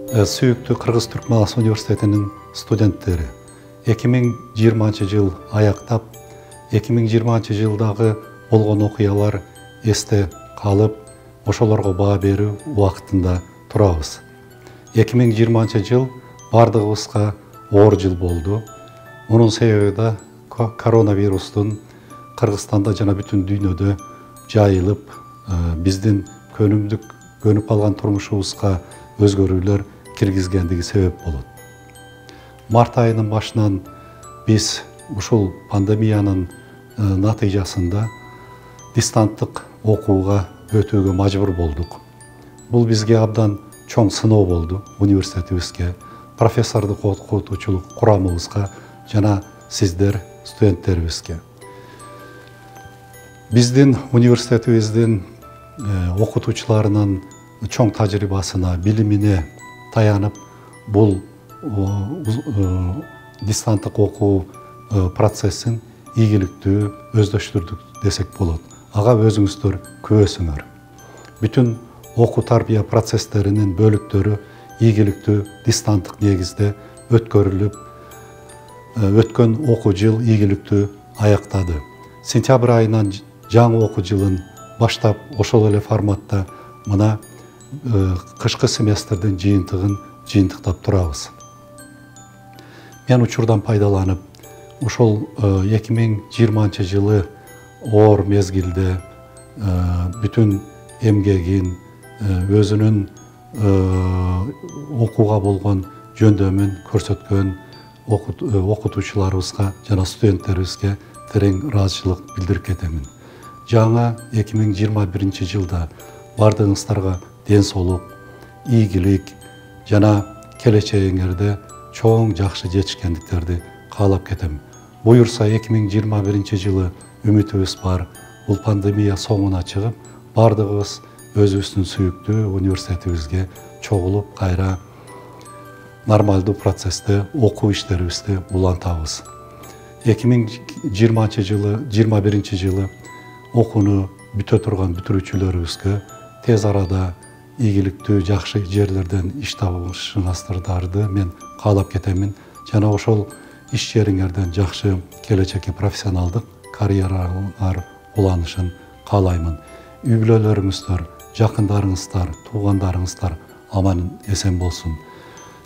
Sүйүктүү Кыргыз Түркмалас университетинин студенттери 2020 жыл аяктап, 2020 жылдагы болгон окуялар эсте калып, ошолорго баа берүү убактында турабыз. 2020 жыл бардыгыбызга оор жыл болду. Мунун себеби да коронавирустун Кыргызстанда жана бүтүн дүйнөдө жайылып, биздин көнүп алган турмушубузга өзгөрүүлөр киргизгендиги себеп болот. Март айынын башынан биз ушул пандемиянын натыйжасында дистанттык окууга өтүүгө мажбур болдук. Бул бизге абдан чоң сыноо болду университетибизге, профессордук окутуучулук курамыбызга жана сиздер студенттерибизге. Биздин университетибиздин окутуучуларынын чоң тажрыйбасына, билимине таянып, бул дистанттык окуу процессин ийгиликтүү өздөштүрдүк десек болот. Ага өзүңүздөр күбөсүңөр. Бүтүн окуу тарбия процесстеринин бөлүктөрү ийгиликтүү дистанттык негизде өткөрүлүп, өткөн окуу жыл ийгиликтүү аяктады. Сентябрь айынан жаңы окуу жылын баштап, ошол эле форматта мына кышкы семестрдин жыйынтыктап турабыз. Мен учурдан пайдаланып, ушул 2020 жылы оор мезгилде бүтүн эмгегин, өзүнүн окууга болгон жөндөмүн көрсөткөн окутуучуларыбызга жана студенттерибизге терең ыраазычылык билдирип кетемин. Жаңы 2021 жылда бардыгыңыздарга ден соолук, ийгилик жана келечегиңерде чоң жакшы жетишкендиктерди каалап кетем. Буюрса 2021 жылы үмүтүбүз бар. Бул пандемия соңуна чыгып, бардыгыбыз өзүбүздүн сүйүктүү университетибизге чогулуп, кайра нормалдуу процессте окуу иштерибизди улантабыз. 2021 жылы окууну бүтө турган бүтүрүүчүлөрүбүзгө тез арада ийгиликтүү жакшы жерлерден иш табышыңыздарды мен каалап кетемин. Жана ошол иш жериңерден жакшы келечекке профессионалдык карьералар уланышын каалаймын. Үй бүлөлөрүңүздөр, жакындарыңыздар, туугандарыңыздар аман эсен болсун.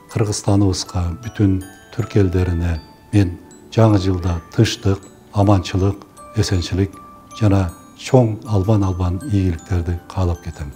Кыргызстаныбызга, бүтүн түрк элдерине мен жаңы жылда тынчтык, аманчылык, эсенчилик жана чоң албан ийгиликтерди каалап кетем.